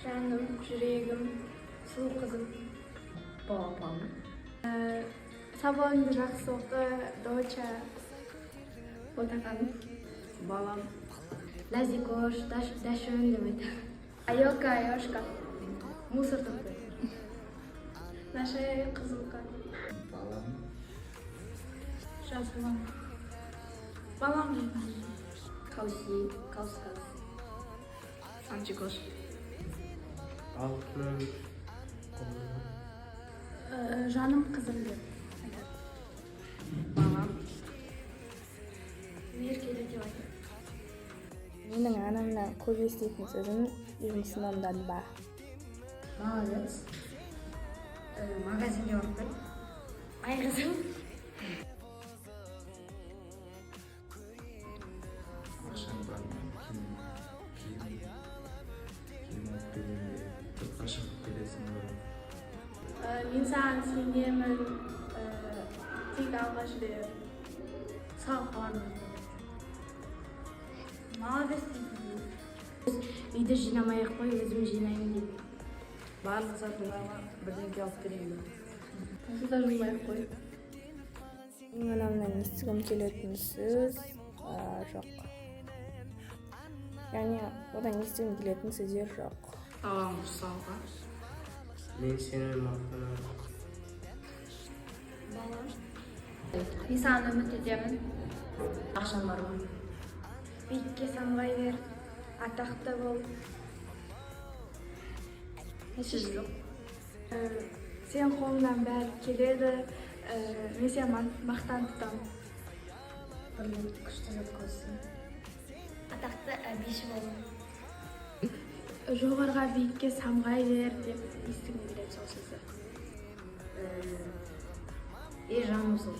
Canım, yüreğim, sulu kızım. Babam. Sabahın bir soğukta doğaça. Otakanım. Babam. Lazikoş, daş öndemedi. Ayoka, Ayoşka. Mусор toplaydı. Naşa kızılka. Balam. Şazılan. Balam değil. Kaus. Sanchikoş. Altın. Canım kızım diyor. Babam. Bir kere diyor. Менің анамнан көп еститін сөзім жұмысынан ба. Молодец. Магазинге барып кел. Ay kızım. Akşam barmen kim alıp gelin çok kaşık gelesini var. İnsan singemin tek albaşı sağ parmağım. Молодец дейсің. Үйді жинамай-ақ қой, өзім жинаймын дейді. Барлық затыңдарға бірдеңке алып берейін деп. Nasıl da жумай қой. Менің анамнан естігім келетін сөз жоқ. Яғни одан естігім келетін сөздер жоқ. Ағам мысалға. Ben seni mağfiret. İnsan ümit edemін. Ақшам бар ма? Биікке самғай бер, атақты бол. Неше жыл жоқ? Сен қолыңнан бәрі келеді, мен сен мақтан тұтамын. Бірлік күшті зат қылсын. Атақты биші бол. Жоғарға биікке самғай бер деп естігім келеді сол сөзді. Жаным сол.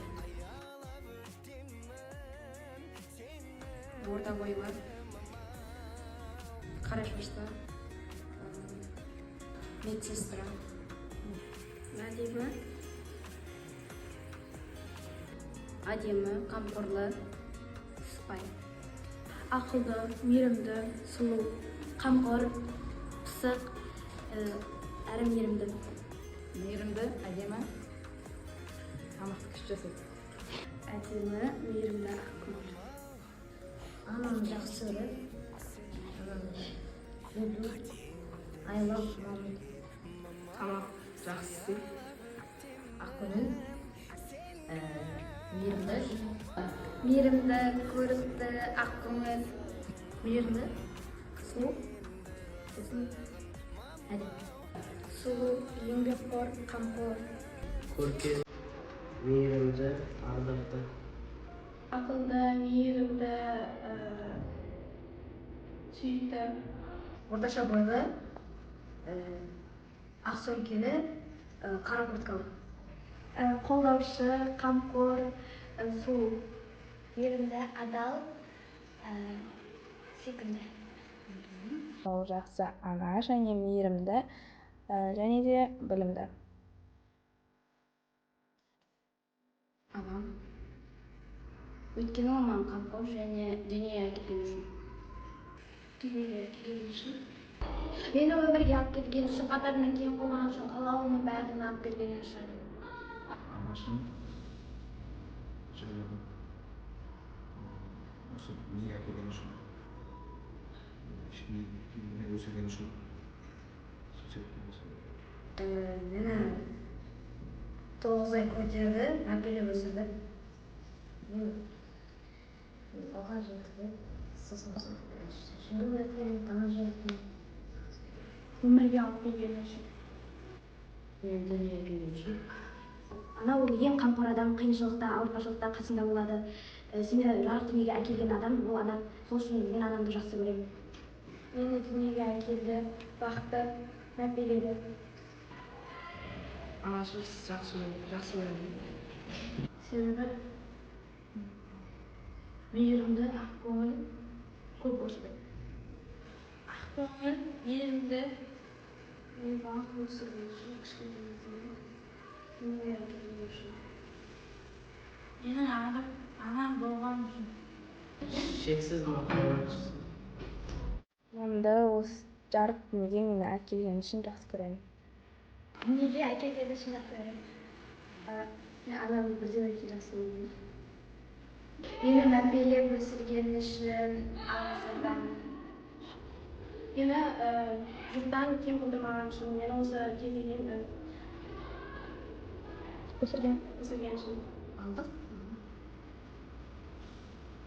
Орта бойы бар. Қара шашты. Медсестра. Әдемі, қамқорлы, сыпайы. Ақылды, мейірімді, сұлу, қамқор, Пысық, әрі мейірімді. Мейірімді, әдемі. Тамақты күшті жасайды. әдемі, мейірімді, ақкөңіл. Анам жақсы көреді. Айлап, мамын. Тамақ жақсы істейді. Ақкөңіл, мейірімді. Мейірімді, көрікті, ақкөңіл. Мейірімді, сұлу, сосын әдемі. Сұлу, еңбекқор, қамқор. Көркез, meyrimci, ardıqdı. Ақылды, мейірімді, сүйікті. Орташа бойлы, ақ сөмкелі, қара курткалы. Қолдаушы, қамқор, сұлу. Мейірімді, адал, сүйкімді. Ол жақсы ана және мейірімді және де білімді. Анам. Өйткені ол маған қамқор және дүниеге келген үшін. Мені өмірге алып келген үшін, қатарынан кейін қойған үшін, қалауымның бәрін алып берген үшін. Anlaşın. Şöyle nasıl niye yapıldığını şu. Şimdi ne gösterdiğini şu. Мені 9 ай көтерді, әпелеп өсірді. Алға жетті, сосын шынын өткен, таңа жетті. Өмірге алып келген үшін. Мен дүниеге келген үшін. Ана ол ең қамқор адам, қиыншылықта, ауыртпашылықта қасында болады. Сені жарық дүниеге әкелген адам, ол адам. Сол үшін мен анамды жақсы көремін. Мені дүниеге әкелді, бақты, мәпеледі. Анасыз жақсы көремін. Себебі мейірімді, ақкөңіл, көп болсын. Ақкөңіл, мейірімді, мен бақыт өсірген үшін, кішкентайымыздан дүниеге әкелген үшін. Менің анам болған үшін. Şeksiz mutluluğunuz. Анамды осы жарык дүнүйгө мени әкелген үшін жақсы көремін. Неге әкелгенді шын жақсы көремін? Мен анамды бірден өте жақсы көремін. Мені мәпелеп өсірген үшін алғыс айтамын. Мені жұрттан кем қылдырмаған үшін, мен осы келген өсірген үшін алғыс.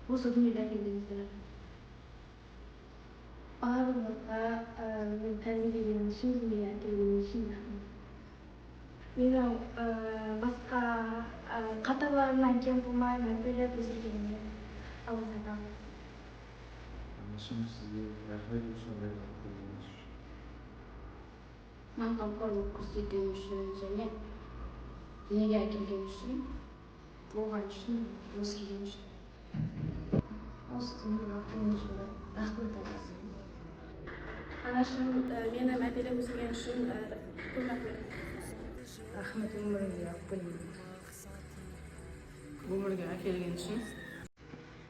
Осы дүниеге әкелгеніңізге рахмет. Барлығыңызға мен тәрбиелеген үшін, дүниеге әкелген үшін рахмет. Мені басқа қатарларымнан кем қылмай, мәпелеп өсіргеніне алғыс айтамын. Анашым сізге рахмет осындай қылғаныңыз үшін. Маған қамқорлық көрсеткен үшін және дүниеге әкелген үшін, болған үшін, өсірген үшін. Осы дүниеге әкелген үшін рахмет айтамын. Анашым мені мәпелеп өсірген үшін көп рахмет. Рахмет өміріңізге алып өмірге әкелген үшін.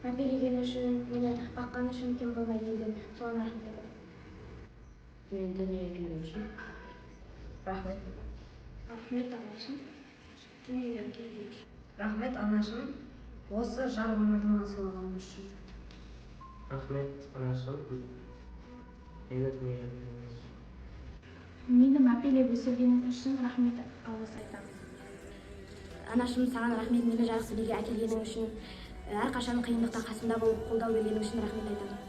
Мәпелеген үшін, мені баққан үшін кем болмай келген, соған рахмет айтамын. Мен дүниеге келген үшін. Рахмет. Рахмет анашым, дүниеге әкелген үшін. Рахмет анашым, осы жар өмірді маған сыйлағаны үшін. Рахмет анашым, мені дүниеге әкелгеніңіз үшін. Мені мәпелеп өсіргеніңіз үшін рахмет алғыс айтамын. Анашым, саған рахмет, мені жарық дүниеге әкелгенің үшін, әрқашан қиындықта қасымда болып қолдау бергенің үшін рахмет айтамын.